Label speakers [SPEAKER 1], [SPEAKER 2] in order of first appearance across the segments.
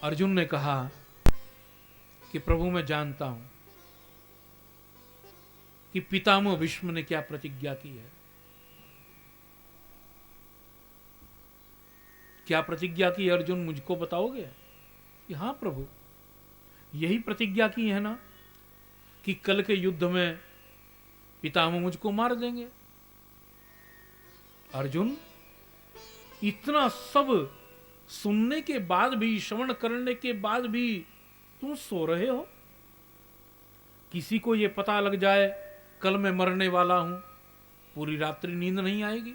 [SPEAKER 1] अर्जुन ने कहा कि प्रभु मैं जानता हूं कि पितामह भीष्म ने क्या प्रतिज्ञा की है। क्या प्रतिज्ञा की अर्जुन, मुझको बताओगे? कि हाँ प्रभु, यही प्रतिज्ञा की है ना कि कल के युद्ध में पितामह मुझको मार देंगे। अर्जुन, इतना सब सुनने के बाद भी, श्रवण करने के बाद भी तुम सो रहे हो? किसी को यह पता लग जाए कल मैं मरने वाला हूं, पूरी रात्रि नींद नहीं आएगी,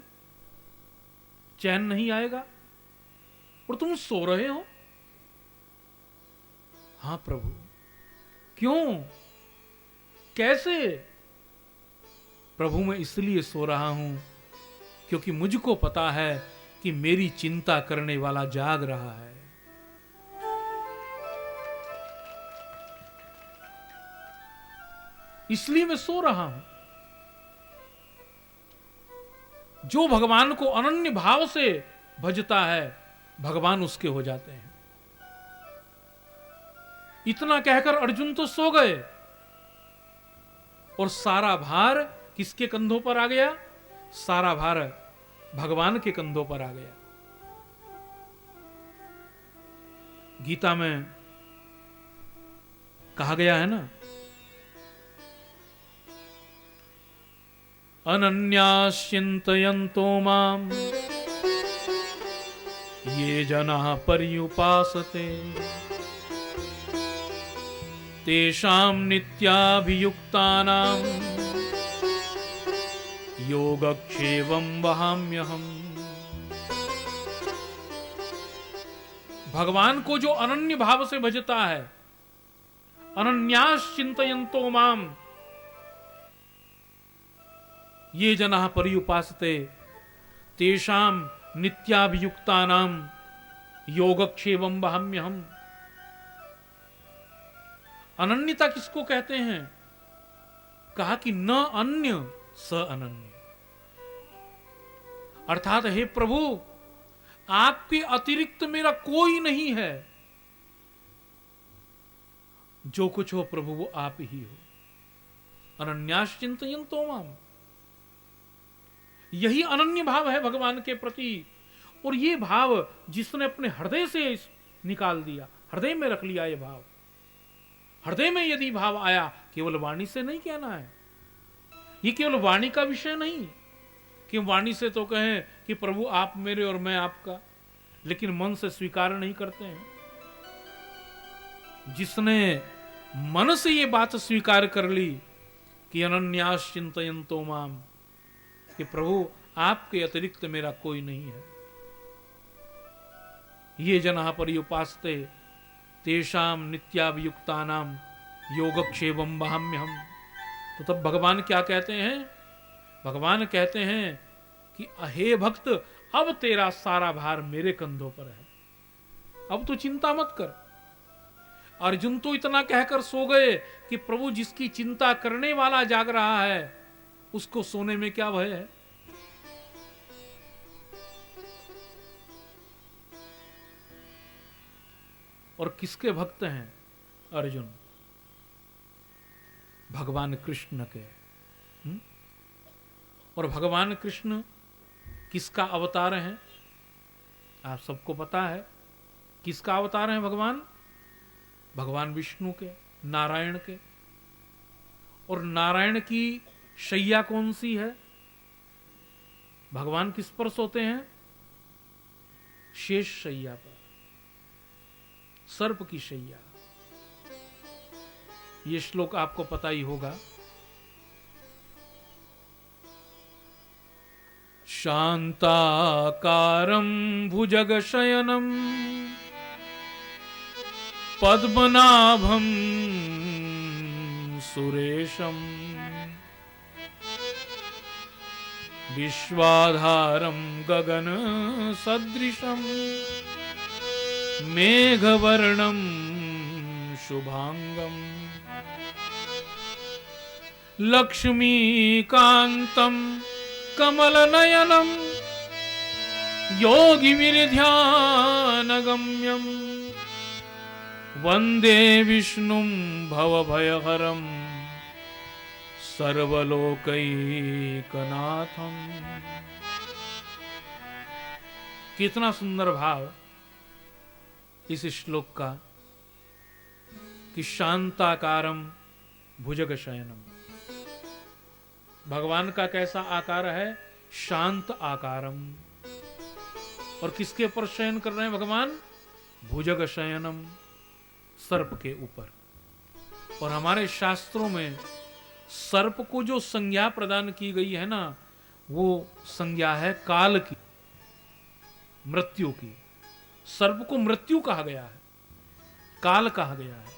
[SPEAKER 1] चैन नहीं आएगा, और तुम सो रहे हो? हां प्रभु। क्यों, कैसे? प्रभु मैं इसलिए सो रहा हूं क्योंकि मुझको पता है कि मेरी चिंता करने वाला जाग रहा है। इसलिए मैं सो रहा हूं। जो भगवान को अनन्य भाव से भजता है, भगवान उसके हो जाते हैं। इतना कहकर अर्जुन तो सो गए और सारा भार किसके कंधों पर आ गया? सारा भार भगवान के कंधों पर आ गया। गीता में कहा गया है ना, अनन्याश्चिन्तयन्तो माम् ये जनाः पर्युपासते तेषां नित्याभियुक्तानां योगक्षेमं वहाम्यहम्। भगवान को जो अनन्य भाव से भजता है, अनन्याश्चिन्तयन्तो माम् ये जनाः पर्युपासते तेषां नित्याभियुक्तानां योगक्षेमं वहाम्यहम्। अनन्यता किसको कहते हैं? कहा कि न अन्य स अनन्य, अर्थात हे प्रभु, आपके अतिरिक्त मेरा कोई नहीं है। जो कुछ हो प्रभु वो आप ही हो। अनन्याश्चिन्तयन्तो माम्, यही अनन्य भाव है भगवान के प्रति। और ये भाव जिसने अपने हृदय से निकाल दिया, हृदय में रख लिया, ये भाव हृदय में यदि भाव आया, केवल वाणी से नहीं कहना है। ये केवल वाणी का विषय नहीं कि वाणी से तो कहें कि प्रभु आप मेरे और मैं आपका, लेकिन मन से स्वीकार नहीं करते हैं। जिसने मन से ये बात स्वीकार कर ली कि अनन्याश्चिन्तयन्तो माम्, कि प्रभु आपके अतिरिक्त मेरा कोई नहीं है, ये जनाः पर्युपासते तेषां नित्याभियुक्तानां योगक्षेमं वहाम्यहम्। तो तब भगवान क्या कहते हैं? भगवान कहते हैं कि हे भक्त, अब तेरा सारा भार मेरे कंधों पर है, अब तो चिंता मत कर। अर्जुन तो इतना कहकर सो गए कि प्रभु जिसकी चिंता करने वाला जाग रहा है, उसको सोने में क्या भय है? और किसके भक्त हैं अर्जुन? भगवान कृष्ण के। और भगवान कृष्ण किसका अवतार है? आप सबको पता है किसका अवतार है भगवान? भगवान विष्णु के, नारायण के। और नारायण की शैया कौन सी है? भगवान किस पर सोते हैं? शेष शैया पर, सर्प की शैया। ये श्लोक आपको पता ही होगा। शांताकारं भुजगशयनं पद्मनाभं सुरेशं विश्वाधारं गगन सदृशं मेघवर्णं शुभांगं लक्ष्मीकान्तं कमलनयनं योगिभिर्ध्यानगम्यं वंदे विष्णुं भवभयहरं सर्वलोकैकनाथम। कितना सुंदर भाव इस श्लोक का कि शांताकारम भुजगशयनम। भगवान का कैसा आकार है? शांत आकारम। और किसके ऊपर शयन कर रहे हैं भगवान? भुजगशयनम, सर्प के ऊपर। और हमारे शास्त्रों में सर्प को जो संज्ञा प्रदान की गई है ना, वो संज्ञा है काल की, मृत्यु की। सर्प को मृत्यु कहा गया है, काल कहा गया है।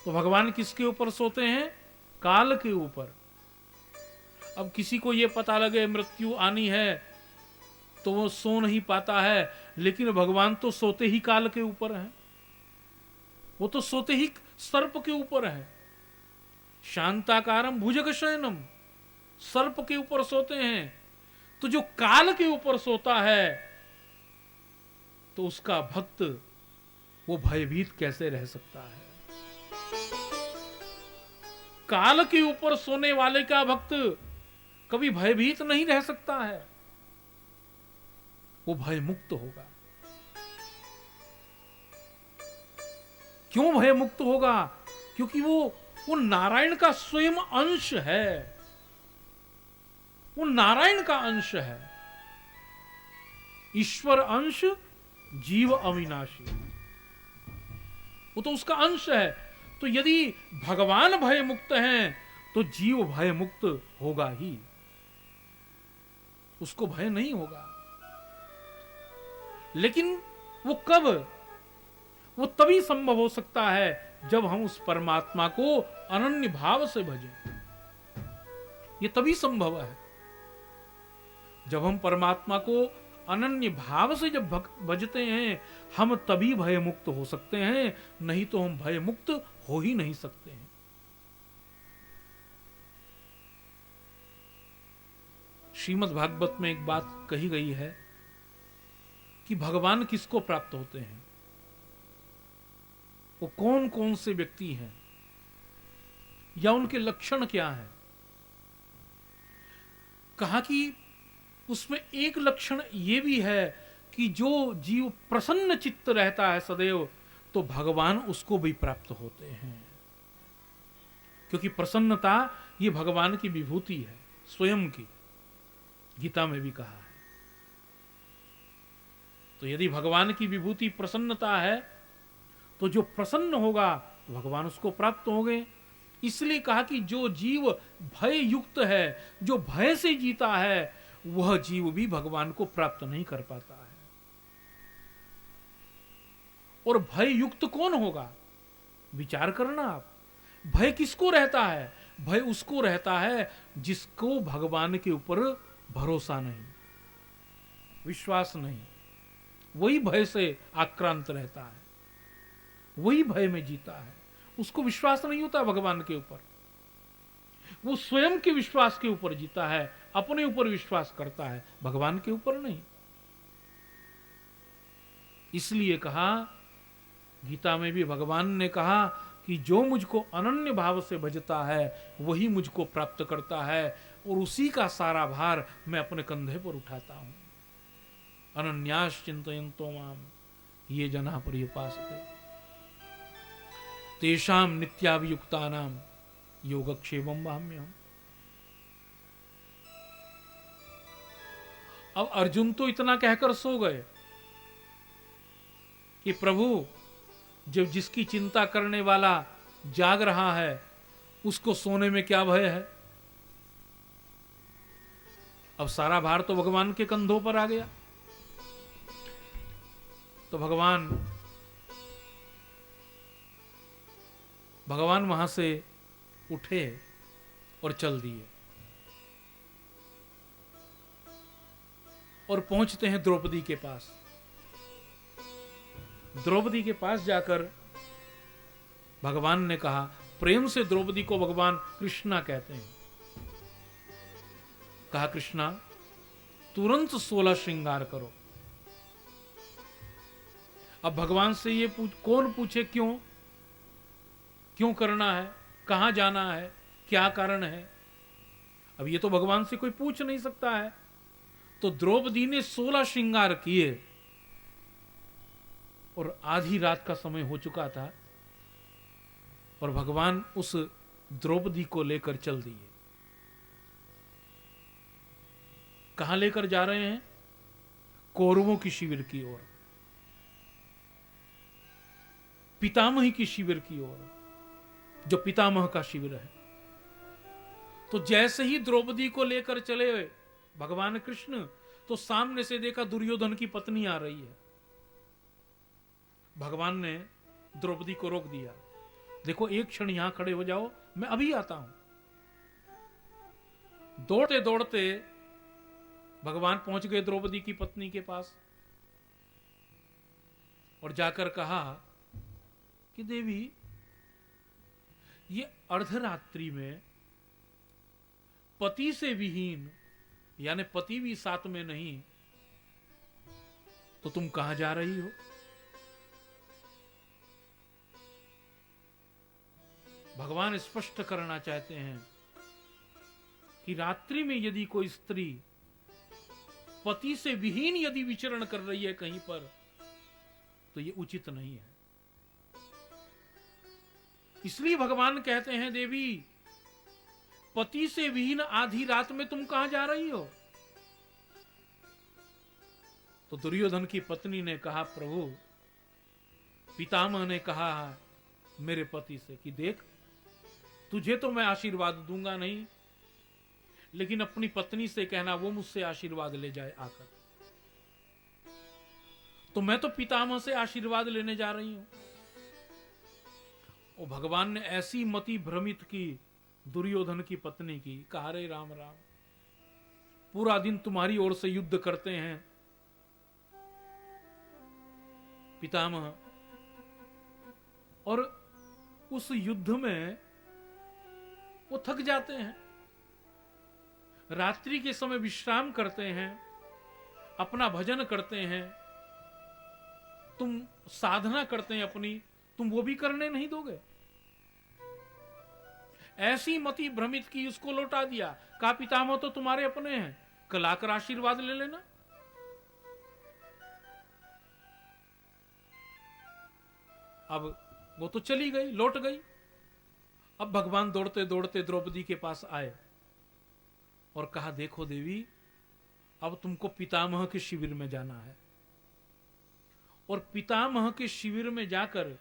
[SPEAKER 1] तो भगवान किसके ऊपर सोते हैं? काल के ऊपर। अब किसी को यह पता लगे मृत्यु आनी है तो वो सो नहीं पाता है, लेकिन भगवान तो सोते ही काल के ऊपर है, वो तो सोते ही सर्प के ऊपर है। शांताकारम भुजगशयनम, सर्प के ऊपर सोते हैं। तो जो काल के ऊपर सोता है तो उसका भक्त वो भयभीत कैसे रह सकता है? काल के ऊपर सोने वाले का भक्त कभी भयभीत नहीं रह सकता है, वो भय मुक्त होगा। क्यों भय मुक्त होगा? क्योंकि वो नारायण का स्वयं अंश है, वो नारायण का अंश है। ईश्वर अंश, जीव अविनाशी, वो तो उसका अंश है। तो यदि भगवान भय मुक्त हैं तो जीव भय मुक्त होगा ही, उसको भय नहीं होगा। लेकिन वो कब? वो तभी संभव हो सकता है जब हम उस परमात्मा को अनन्य भाव से भजें। ये तभी संभव है जब हम परमात्मा को अनन्य भाव से जब भजते हैं, हम तभी भय मुक्त हो सकते हैं, नहीं तो हम भय मुक्त हो ही नहीं सकते हैं। श्रीमद् भागवत में एक बात कही गई है कि भगवान किसको प्राप्त होते हैं, वो कौन कौन से व्यक्ति हैं या उनके लक्षण क्या हैं। कहा कि उसमें एक लक्षण ये भी है कि जो जीव प्रसन्न चित्त रहता है सदैव, तो भगवान उसको भी प्राप्त होते हैं। क्योंकि प्रसन्नता ये भगवान की विभूति है स्वयं की, गीता में भी कहा है। तो यदि भगवान की विभूति प्रसन्नता है तो जो प्रसन्न होगा तो भगवान उसको प्राप्त होंगे। इसलिए कहा कि जो जीव भय युक्त है, जो भय से जीता है, वह जीव भी भगवान को प्राप्त नहीं कर पाता है। और भय युक्त कौन होगा? विचार करना आप। भय किसको रहता है? भय उसको रहता है जिसको भगवान के ऊपर भरोसा नहीं, विश्वास नहीं, वही भय से आक्रांत रहता है, वही भय में जीता है। उसको विश्वास नहीं होता भगवान के ऊपर, वो स्वयं के विश्वास के ऊपर जीता है, अपने ऊपर विश्वास करता है, भगवान के ऊपर नहीं। इसलिए कहा, गीता में भी भगवान ने कहा कि जो मुझको अनन्य भाव से भजता है वही मुझको प्राप्त करता है, और उसी का सारा भार मैं अपने कंधे पर उठाता हूं। अनन्यास चिंतयन्तो माम ये जना पर्युपासते तेषाम नित्याभियुक्तानाम योगक्षेमं वहाम्यहम्। अब अर्जुन तो इतना कहकर सो गए कि प्रभु, जब जिसकी चिंता करने वाला जाग रहा है उसको सोने में क्या भय है। अब सारा भार तो भगवान के कंधों पर आ गया। तो भगवान वहां से उठे और चल दिए और पहुंचते हैं द्रौपदी के पास। द्रौपदी के पास जाकर भगवान ने कहा, प्रेम से द्रौपदी को भगवान कृष्णा कहते हैं, कहा कृष्णा तुरंत 16 श्रृंगार करो। अब भगवान से ये कौन पूछे क्यों? क्यों करना है, कहां जाना है, क्या कारण है। अब ये तो भगवान से कोई पूछ नहीं सकता है। तो द्रौपदी ने 16 श्रृंगार किए और आधी रात का समय हो चुका था और भगवान उस द्रौपदी को लेकर चल दिए। कहां लेकर जा रहे हैं? कौरवों की शिविर की ओर, पितामही की शिविर की ओर, जो पितामह का शिविर है। तो जैसे ही द्रौपदी को लेकर चले भगवान कृष्ण, तो सामने से देखा दुर्योधन की पत्नी आ रही है। भगवान ने द्रौपदी को रोक दिया, देखो एक क्षण यहां खड़े हो जाओ, मैं अभी आता हूं। दौड़ते दौड़ते भगवान पहुंच गए द्रौपदी की पत्नी के पास और जाकर कहा कि देवी, ये अर्धरात्रि में पति से विहीन, यानी पति भी साथ में नहीं, तो तुम कहां जा रही हो? भगवान स्पष्ट करना चाहते हैं कि रात्रि में यदि कोई स्त्री पति से विहीन यदि विचरण कर रही है कहीं पर, तो ये उचित नहीं है। इसलिए भगवान कहते हैं, देवी पति से विहीन आधी रात में तुम कहां जा रही हो? तो दुर्योधन की पत्नी ने कहा, प्रभु, पितामह ने कहा मेरे पति से कि देख, तुझे तो मैं आशीर्वाद दूंगा नहीं, लेकिन अपनी पत्नी से कहना वो मुझसे आशीर्वाद ले जाए आकर। तो मैं तो पितामह से आशीर्वाद लेने जा रही हूं। और भगवान ने ऐसी मति भ्रमित की दुर्योधन की पत्नी की, कहा रे राम राम, पूरा दिन तुम्हारी ओर से युद्ध करते हैं पितामह, और उस युद्ध में वो थक जाते हैं, रात्रि के समय विश्राम करते हैं, अपना भजन करते हैं, तुम साधना करते हैं अपनी, तुम वो भी करने नहीं दोगे। ऐसी मति भ्रमित की, उसको लौटा दिया। कहा पितामह तो तुम्हारे अपने हैं, कल आकर आशीर्वाद ले लेना। अब वो तो चली गई, लौट गई। अब भगवान दौड़ते दौड़ते द्रौपदी के पास आए और कहा, देखो देवी, अब तुमको पितामह के शिविर में जाना है, और पितामह के शिविर में जाकर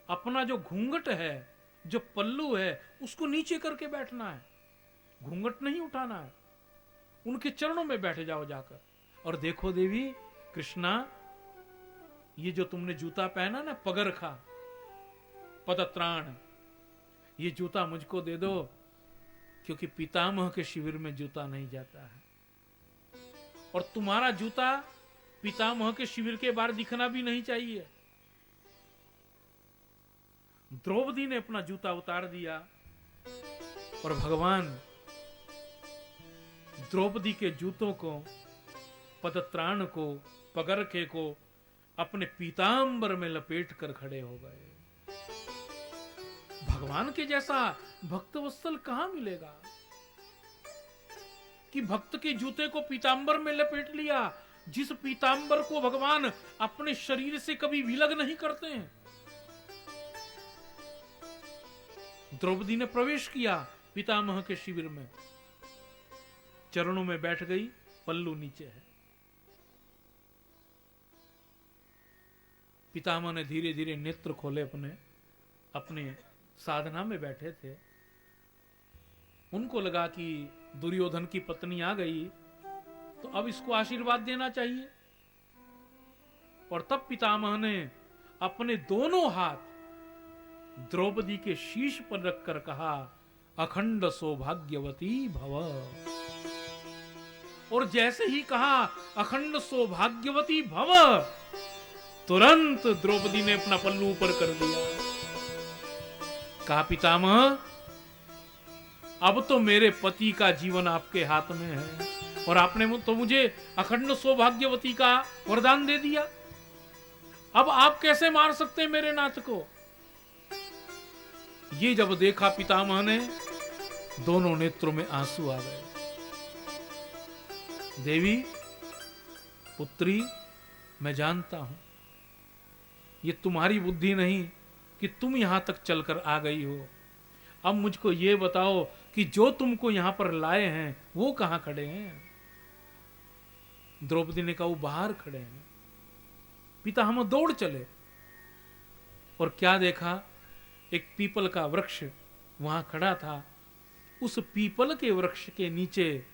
[SPEAKER 1] अपना जो घूंघट है, जो पल्लू है, उसको नीचे करके बैठना है, घूंघट नहीं उठाना है। उनके चरणों में बैठ जाओ जाकर, और देखो देवी कृष्णा, ये जो तुमने जूता पहना ना, पगरखा, पदत्राण, ये जूता मुझको दे दो, क्योंकि पितामह के शिविर में जूता नहीं जाता है, और तुम्हारा जूता पितामह के शिविर के बाहर दिखना भी नहीं चाहिए। द्रौपदी ने अपना जूता उतार दिया और भगवान द्रौपदी के जूतों को, पदत्राण को, पगरखे को अपने पीतांबर में लपेट कर खड़े हो गए। भगवान के जैसा भक्त वत्सल कहां मिलेगा कि भक्त के जूते को पीतांबर में लपेट लिया, जिस पीतांबर को भगवान अपने शरीर से कभी विलग नहीं करते हैं। द्रौपदी ने प्रवेश किया पितामह के शिविर में, चरणों में बैठ गई, पल्लू नीचे है। पितामह ने धीरे धीरे नेत्र खोले, अपने साधना में बैठे थे। उनको लगा कि दुर्योधन की पत्नी आ गई, तो अब इसको आशीर्वाद देना चाहिए। और तब पितामह ने अपने दोनों हाथ द्रौपदी के शीश पर रखकर कहा, अखंड सौभाग्यवती भव। और जैसे ही कहा अखंड सौभाग्यवती भव, तुरंत द्रौपदी ने अपना पल्लू ऊपर कर दिया। कहा, पितामह, अब तो मेरे पति का जीवन आपके हाथ में है, और आपने तो मुझे अखंड सौभाग्यवती का वरदान दे दिया। अब आप कैसे मार सकते हैं मेरे नाथ को? ये जब देखा पितामह ने, दोनों नेत्रों में आंसू आ गए। देवी, पुत्री, मैं जानता हूं ये तुम्हारी बुद्धि नहीं कि तुम यहां तक चलकर आ गई हो। अब मुझको ये बताओ कि जो तुमको यहां पर लाए हैं वो कहां खड़े हैं? द्रौपदी ने कहा वो बाहर खड़े हैं। पिता हम दौड़ चले और क्या देखा, एक पीपल का वृक्ष वहां खड़ा था। उस पीपल के वृक्ष के नीचे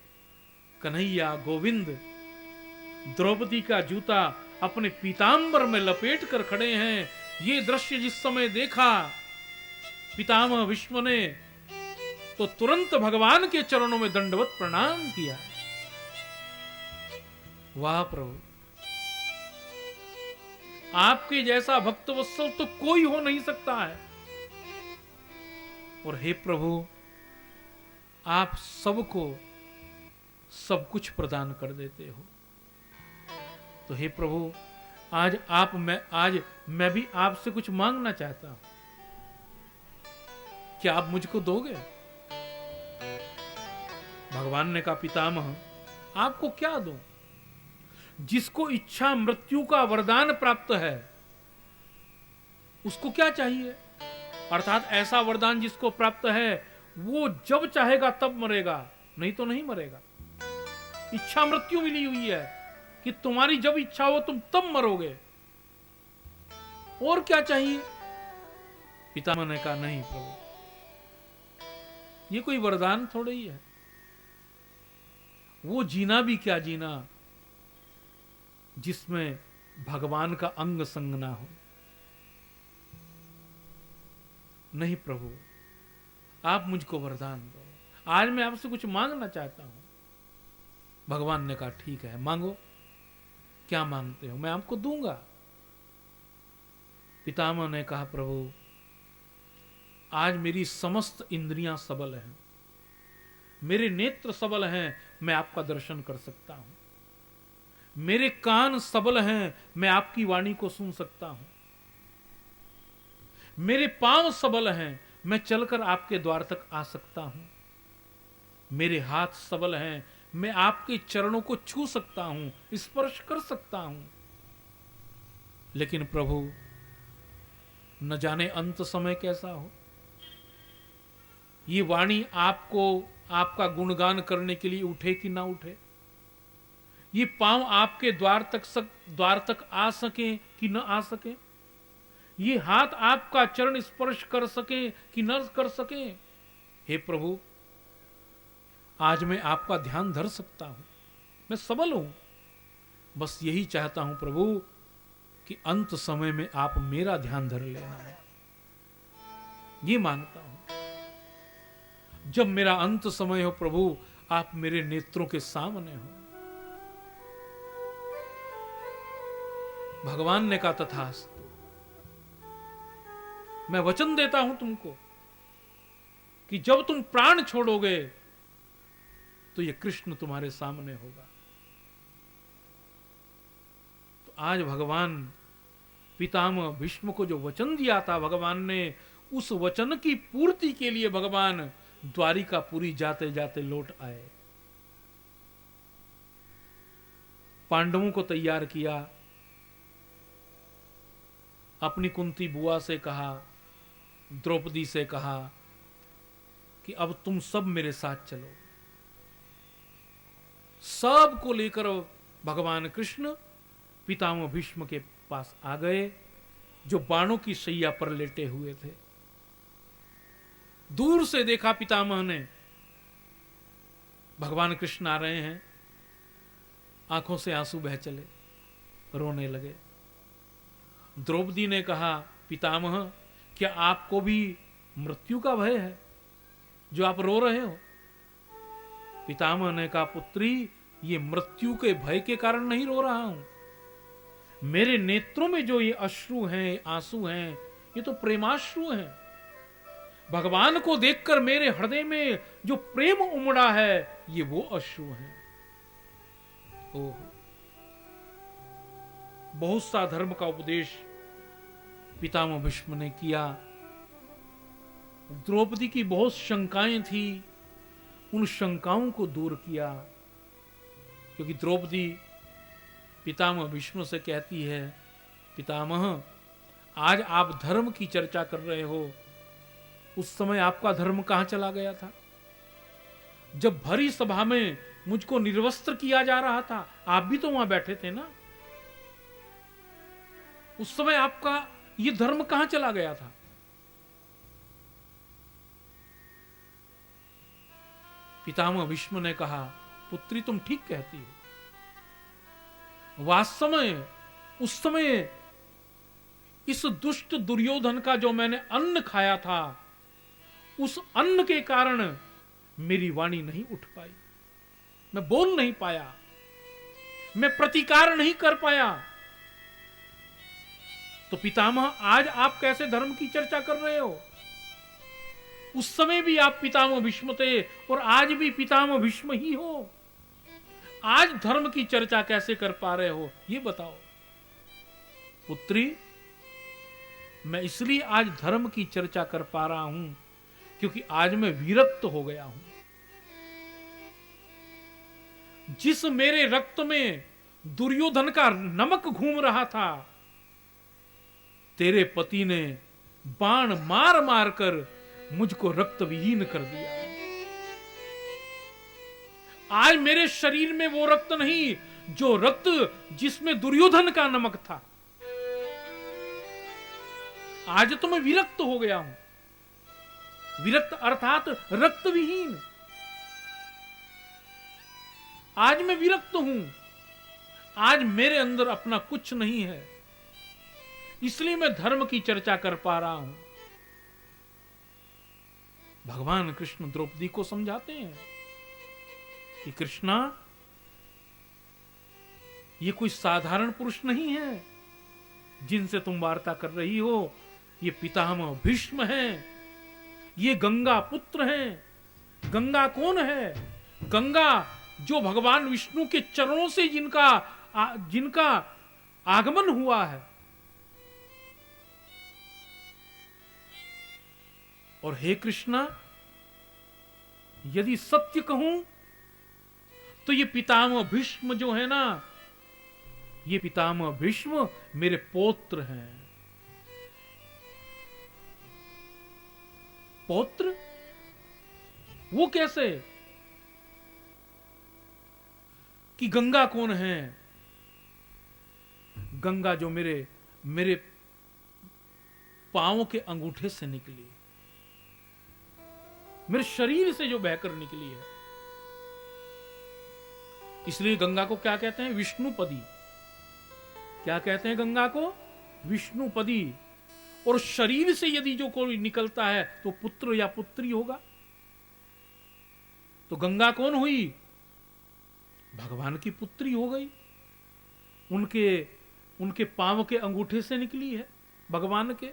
[SPEAKER 1] कन्हैया गोविंद द्रौपदी का जूता अपने पीतांबर में लपेट कर खड़े हैं। ये दृश्य जिस समय देखा पितामह भीष्म ने तो तुरंत भगवान के चरणों में दंडवत प्रणाम किया। वाह प्रभु, आपके जैसा भक्तवत्सल तो कोई हो नहीं सकता है। और हे प्रभु, आप सबको सब कुछ प्रदान कर देते हो। तो हे प्रभु, आज मैं भी आपसे कुछ मांगना चाहता हूं। क्या आप मुझको दोगे? भगवान ने कहा, पितामह आपको क्या दूं? जिसको इच्छा मृत्यु का वरदान प्राप्त है उसको क्या चाहिए? अर्थात ऐसा वरदान जिसको प्राप्त है वो जब चाहेगा तब मरेगा, नहीं तो नहीं मरेगा। इच्छा मृत्यु मिली हुई है कि तुम्हारी जब इच्छा हो तुम तब मरोगे। और क्या चाहिए? पितामह ने कहा, नहीं प्रभु, ये कोई वरदान थोड़ा ही है। वो जीना भी क्या जीना जिसमें भगवान का अंग संग ना हो। नहीं प्रभु, आप मुझको वरदान दो। आज मैं आपसे कुछ मांगना चाहता हूं। भगवान ने कहा, ठीक है, मांगो। क्या मांगते हो? मैं आपको दूंगा। पितामह ने कहा, प्रभु आज मेरी समस्त इंद्रियां सबल हैं, मेरे नेत्र सबल हैं, मैं आपका दर्शन कर सकता हूं। मेरे कान सबल हैं, मैं आपकी वाणी को सुन सकता हूं। मेरे पांव सबल हैं, मैं चलकर आपके द्वार तक आ सकता हूं। मेरे हाथ सबल हैं, मैं आपके चरणों को छू सकता हूं, स्पर्श कर सकता हूं। लेकिन प्रभु, न जाने अंत समय कैसा हो। ये वाणी आपको आपका गुणगान करने के लिए उठे कि ना उठे। ये पांव आपके द्वार तक आ सके कि न आ सके। ये हाथ आपका चरण स्पर्श कर सके कि न कर सके। हे प्रभु, आज मैं आपका ध्यान धर सकता हूं, मैं सबल हूं। बस यही चाहता हूं प्रभु कि अंत समय में आप मेरा ध्यान धर लेना है। ये मांगता हूं। जब मेरा अंत समय हो प्रभु, आप मेरे नेत्रों के सामने हो। भगवान ने कहा, तथास्तु। मैं वचन देता हूं तुमको कि जब तुम प्राण छोड़ोगे तो ये कृष्ण तुम्हारे सामने होगा। तो आज भगवान पितामह भीष्म को जो वचन दिया था भगवान ने, उस वचन की पूर्ति के लिए भगवान द्वारिकापुरी जाते जाते लौट आए। पांडवों को तैयार किया, अपनी कुंती बुआ से कहा, द्रौपदी से कहा कि अब तुम सब मेरे साथ चलो। सबको लेकर भगवान कृष्ण पितामह भीष्म के पास आ गए, जो बाणों की शैया पर लेटे हुए थे। दूर से देखा पितामह ने, भगवान कृष्ण आ रहे हैं, आंखों से आंसू बह चले, रोने लगे। द्रौपदी ने कहा, पितामह क्या आपको भी मृत्यु का भय है जो आप रो रहे हो? पितामह ने कहा, पुत्री, ये मृत्यु के भय के कारण नहीं रो रहा हूं। मेरे नेत्रों में जो ये अश्रु हैं, आंसू हैं, ये तो प्रेमाश्रु हैं। भगवान को देखकर मेरे हृदय में जो प्रेम उमड़ा है, ये वो अश्रु हैं। ओह, बहुत सा धर्म का उपदेश पितामह भीष्म ने किया। द्रौपदी की बहुत शंकाएं थी, उन शंकाओं को दूर किया, क्योंकि द्रौपदी पितामह भीष्म से कहती है, पितामह आज आप धर्म की चर्चा कर रहे हो, उस समय आपका धर्म कहां चला गया था? जब भरी सभा में मुझको निर्वस्त्र किया जा रहा था, आप भी तो वहां बैठे थे ना। उस समय आपका ये धर्म कहां चला गया था? पितामह भीष्म ने कहा, पुत्री तुम ठीक कहती हो। वास्तव में उस समय इस दुष्ट दुर्योधन का जो मैंने अन्न खाया था, उस अन्न के कारण मेरी वाणी नहीं उठ पाई, मैं बोल नहीं पाया, मैं प्रतिकार नहीं कर पाया। तो पितामह आज आप कैसे धर्म की चर्चा कर रहे हो? उस समय भी आप पितामह भीष्म थे और आज भी पितामह भीष्म ही हो। आज धर्म की चर्चा कैसे कर पा रहे हो, ये बताओ। पुत्री, मैं इसलिए आज धर्म की चर्चा कर पा रहा हूं क्योंकि आज मैं विरक्त हो गया हूं। जिस मेरे रक्त में दुर्योधन का नमक घूम रहा था, तेरे पति ने बाण मार मार कर मुझको रक्त विहीन कर दिया। आज मेरे शरीर में वो रक्त नहीं, जो रक्त जिसमें दुर्योधन का नमक था। आज तो मैं विरक्त हो गया हूं। विरक्त अर्थात रक्त विहीन। आज मैं विरक्त हूं। आज मेरे अंदर अपना कुछ नहीं है, इसलिए मैं धर्म की चर्चा कर पा रहा हूं। भगवान कृष्ण द्रौपदी को समझाते हैं कि कृष्णा, ये कोई साधारण पुरुष नहीं है जिनसे तुम वार्ता कर रही हो। ये पितामह भीष्म हैं, ये गंगा पुत्र हैं। गंगा कौन है? गंगा जो भगवान विष्णु के चरणों से जिनका आगमन हुआ है। और हे कृष्णा, यदि सत्य कहूं तो ये पितामह भीष्म जो है ना, ये पितामह भीष्म मेरे पौत्र हैं। पौत्र? वो कैसे? कि गंगा कौन है? गंगा जो मेरे पांवों के अंगूठे से निकली, मेरे शरीर से जो बहकर निकली है। इसलिए गंगा को क्या कहते हैं? विष्णुपदी। क्या कहते हैं गंगा को? विष्णुपदी। और शरीर से यदि जो कोई निकलता है तो पुत्र या पुत्री होगा। तो गंगा कौन हुई? भगवान की पुत्री हो गई। उनके पांव के अंगूठे से निकली है भगवान के।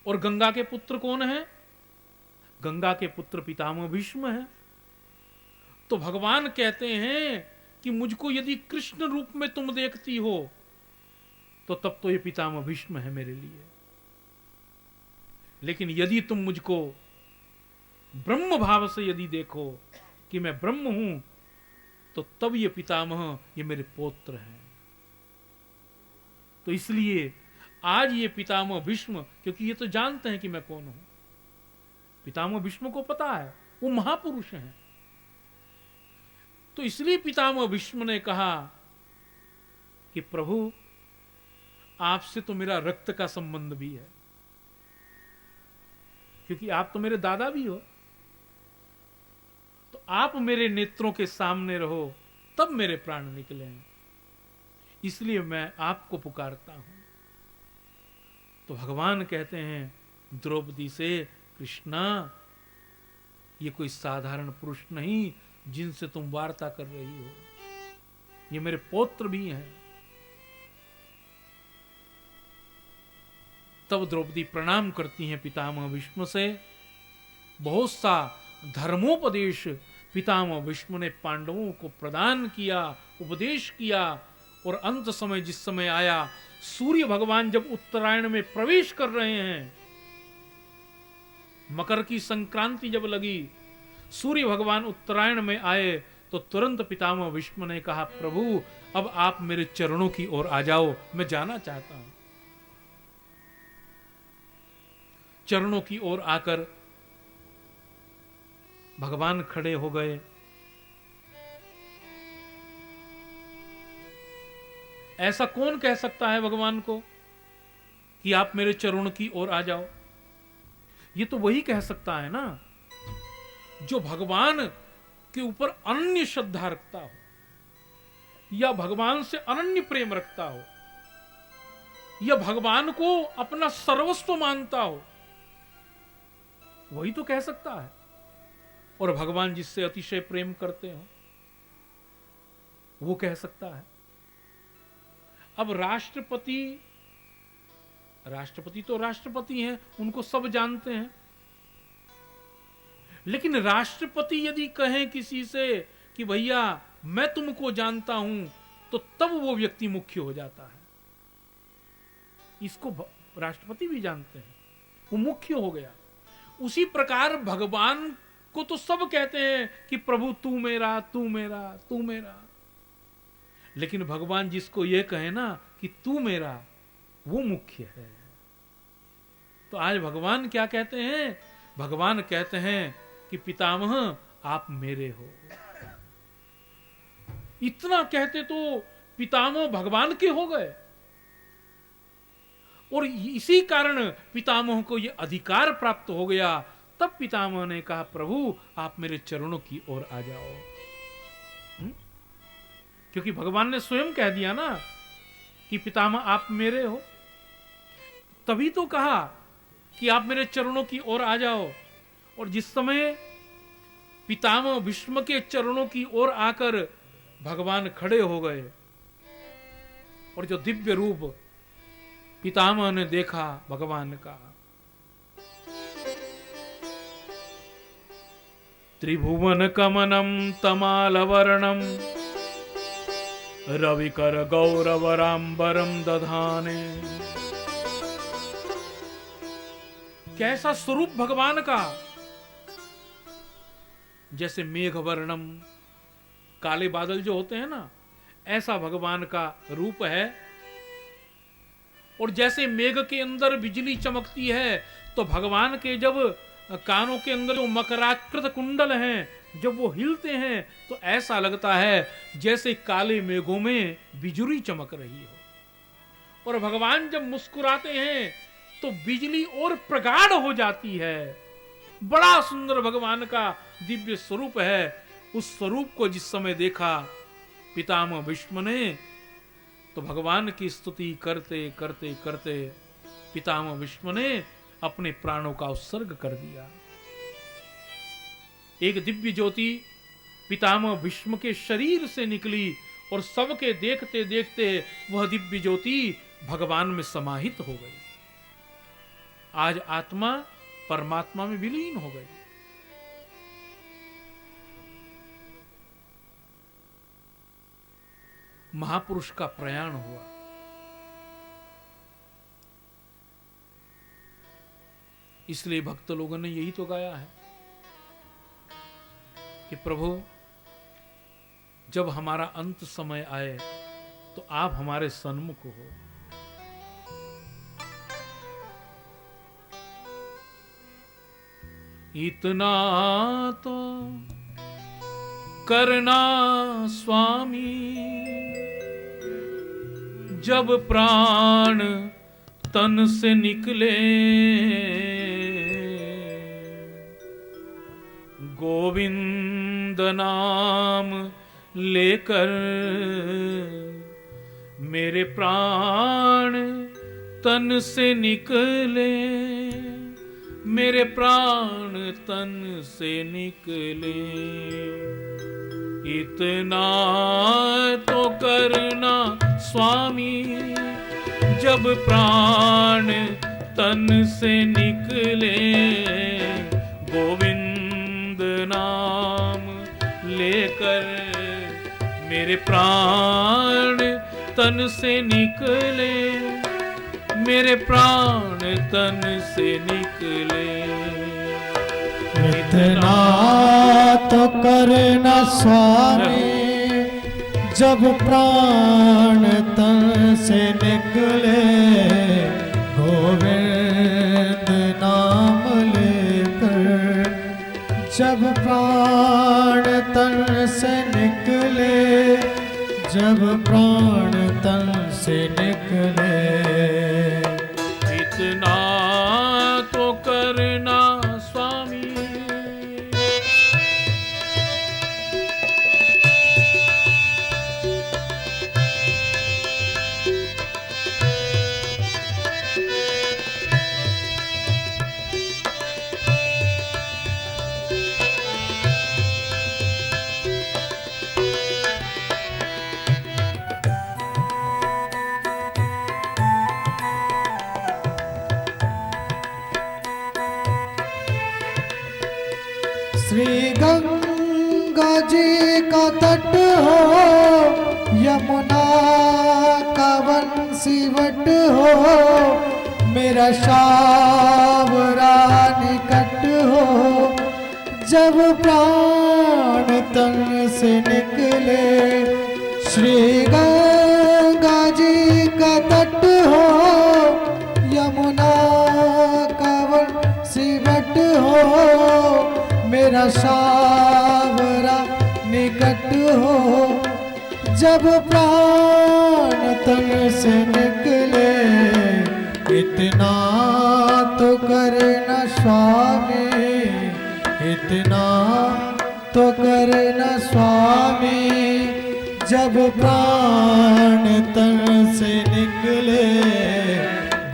[SPEAKER 1] और गंगा के पुत्र कौन है? गंगा के पुत्र पितामह भीष्म है। तो भगवान कहते हैं कि मुझको यदि कृष्ण रूप में तुम देखती हो तो तब तो ये पितामह भीष्म है मेरे लिए। लेकिन यदि तुम मुझको ब्रह्म भाव से यदि देखो कि मैं ब्रह्म हूं, तो तब ये पितामह, ये मेरे पौत्र हैं। तो इसलिए आज ये पितामह भीष्म, क्योंकि ये तो जानते हैं कि मैं कौन हूं। पितामह भीष्म को पता है वो महापुरुष हैं। तो इसलिए पितामह भीष्म ने कहा कि प्रभु, आपसे तो मेरा रक्त का संबंध भी है, क्योंकि आप तो मेरे दादा भी हो। तो आप मेरे नेत्रों के सामने रहो, तब मेरे प्राण निकले हैं। इसलिए मैं आपको पुकारता हूं। तो भगवान कहते हैं द्रौपदी से, कृष्णा, ये कोई साधारण पुरुष नहीं जिनसे तुम वार्ता कर रही हो। ये मेरे पौत्र भी हैं। तब द्रौपदी प्रणाम करती हैं पितामह भीष्म से। बहुत सा धर्मोपदेश पितामह भीष्म ने पांडवों को प्रदान किया, उपदेश किया। और अंत समय जिस समय आया, सूर्य भगवान जब उत्तरायण में प्रवेश कर रहे हैं, मकर की संक्रांति जब लगी, सूर्य भगवान उत्तरायण में आए, तो तुरंत पितामह भीष्म ने कहा, प्रभु अब आप मेरे चरणों की ओर आ जाओ, मैं जाना चाहता हूं। चरणों की ओर आकर भगवान खड़े हो गए। ऐसा कौन कह सकता है भगवान को कि आप मेरे चरणों की ओर आ जाओ? ये तो वही कह सकता है ना जो भगवान के ऊपर अनन्य श्रद्धा रखता हो, या भगवान से अनन्य प्रेम रखता हो, या भगवान को अपना सर्वस्व मानता हो, वही तो कह सकता है। और भगवान जिससे अतिशय प्रेम करते हो वो कह सकता है। अब राष्ट्रपति तो राष्ट्रपति हैं, उनको सब जानते हैं, लेकिन राष्ट्रपति यदि कहें किसी से कि भैया मैं तुमको जानता हूं, तो तब वो व्यक्ति मुख्य हो जाता है। इसको राष्ट्रपति भी जानते हैं, वो मुख्य हो गया। उसी प्रकार भगवान को तो सब कहते हैं कि प्रभु तू मेरा, तू मेरा, तू मेरा, लेकिन भगवान जिसको ये कहे ना कि तू मेरा, वो मुख्य है। तो आज भगवान क्या कहते हैं? भगवान कहते हैं कि पितामह आप मेरे हो। इतना कहते तो पितामह भगवान के हो गए, और इसी कारण पितामह को यह अधिकार प्राप्त हो गया। तब पितामह ने कहा, प्रभु आप मेरे चरणों की ओर आ जाओ। क्योंकि भगवान ने स्वयं कह दिया ना कि पितामह आप मेरे हो, तभी तो कहा कि आप मेरे चरणों की ओर आ जाओ। और जिस समय पितामह भीष्म के चरणों की ओर आकर भगवान खड़े हो गए, और जो दिव्य रूप पितामह ने देखा भगवान का, त्रिभुवन कमनम तमालवर्णम रविकर गौरवरांबरम दधाने। कैसा स्वरूप भगवान का! जैसे मेघ वर्णम, काले बादल जो होते हैं ना, ऐसा भगवान का रूप है। और जैसे मेघ के अंदर बिजली चमकती है, तो भगवान के जब कानों के अंदर जो मकराकृत कुंडल हैं, जब वो हिलते हैं, तो ऐसा लगता है जैसे काले मेघों में बिजुली चमक रही हो। और भगवान जब मुस्कुराते हैं तो बिजली और प्रगाढ़ हो जाती है। बड़ा सुंदर भगवान का दिव्य स्वरूप है। उस स्वरूप को जिस समय देखा पितामह भीष्म ने, तो भगवान की स्तुति करते करते करते पितामह भीष्म ने अपने प्राणों का उत्सर्ग कर दिया। एक दिव्य ज्योति पितामह भीष्म के शरीर से निकली, और सबके देखते देखते वह दिव्य ज्योति भगवान में समाहित हो गई। आज आत्मा परमात्मा में विलीन हो गई। महापुरुष का प्रयाण हुआ। इसलिए भक्त लोगों ने यही तो गाया है कि प्रभु जब हमारा अंत समय आए तो आप हमारे सन्मुख हो। इतना तो करना स्वामी, जब प्राण तन से निकले, गोविंद नाम लेकर मेरे प्राण तन से निकले, मेरे प्राण तन से निकले। इतना तो करना स्वामी, जब प्राण तन से निकले, गोविंद नाम लेकर मेरे प्राण तन से निकले, मेरे प्राण तन से निकले।
[SPEAKER 2] इतना तो करना स्वामी, जब प्राण तन से निकले, गोविंद नाम लेकर। जब प्राण तन से निकले, जब प्राण तन से निकले,
[SPEAKER 1] इतना तो करना स्वामी।
[SPEAKER 2] श्री गंगा जी का तट हो, यमुना का वंशीवट हो, मेरा शावरा निकट हो। जब प्राण तन से निकले, श्री गंगा जी का तट हो, यमुना का वंशीवट हो, मेरा शावरा निकट हो। जब प्राण तन से निकले, इतना तो करना स्वामी, इतना तो करना स्वामी। जब प्राण तन से निकले,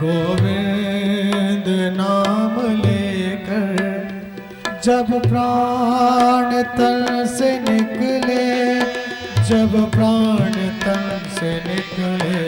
[SPEAKER 2] गोविंद नाम लेकर। जब प्राण तन से निकले, जब प्राण तन से निकले,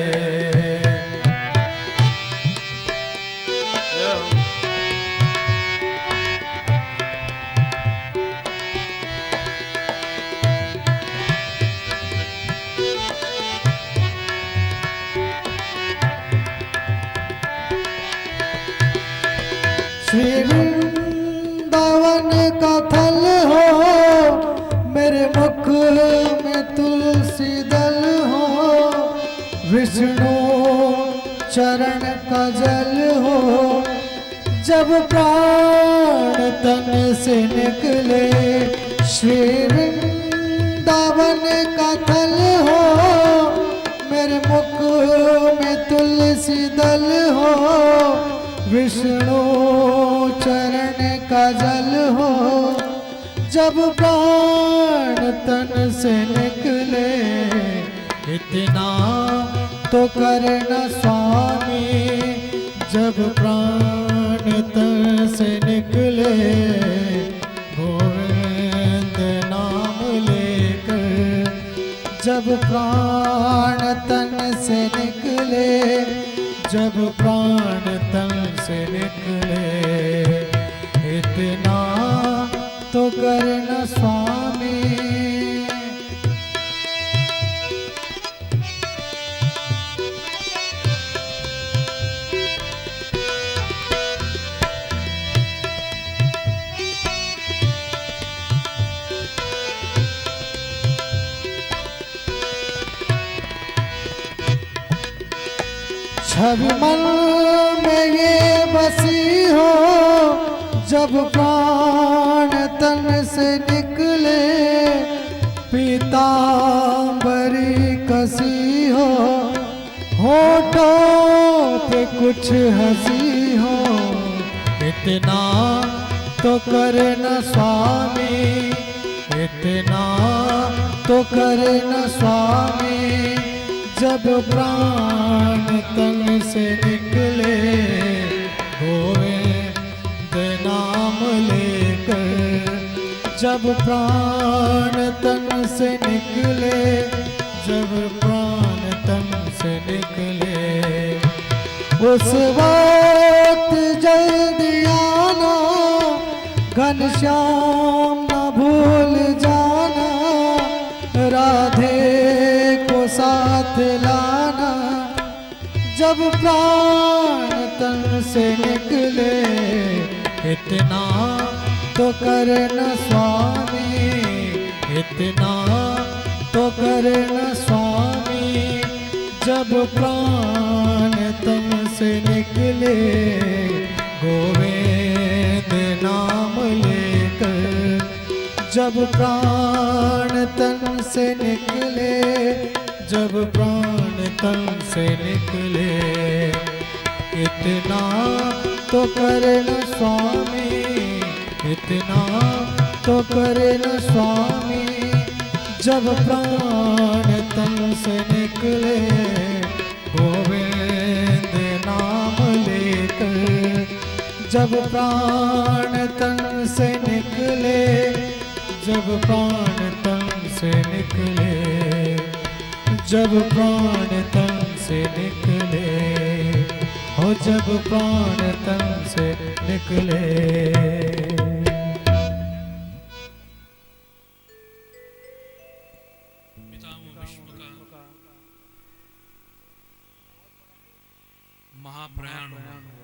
[SPEAKER 2] श्री वृंदावन का थल हो, मेरे मुख में तुलसी दल हो, विष्णु चरण का जल हो। जब प्राण तन से निकले, श्री वृंदावन का थल हो, मेरे मुख में तुलसी दल हो, विष्णु चरण का जल हो। जब प्राण तन से निकले, इतना तो करना स्वामी। जब प्राण तन से निकले, गोविंद नाम लेकर। जब प्राण तन से निकले, जब प्राण तन से निकले, इतना तो करना स्वामी। छवि मन में ये बसी हो, जब प्राण तन से निकले, पीतांबरी कसी हो, होठों पे कुछ हंसी हो। इतना तो करना स्वामी, इतना तो करना स्वामी। जब प्राण तन से निकले, गोविंद नाम लेकर। जब प्राण तन से निकले, जब प्राण तन से निकले, उस वक्त जल्दी आना, घनश्याम न भूल जाना, राधे को साथ लाना। जब प्राण तन से निकले, इतना तो करना स्वामी, इतना तो करना स्वामी। जब प्राण तन से निकले, गोविंद नाम लेकर, जब प्राण तन से निकले, जब प्राण तन से निकले, इतना तो करना स्वामी, इतना तो करना स्वामी। जब प्राण तन से निकले, गोविंद नाम लेकर, जब प्राण तन से निकले, जब प्राण तन से निकले, जब प्राण तन से निकले, हो जब प्राण तन से निकले।
[SPEAKER 1] पितामह भीष्म का महाप्रयाण हुआ।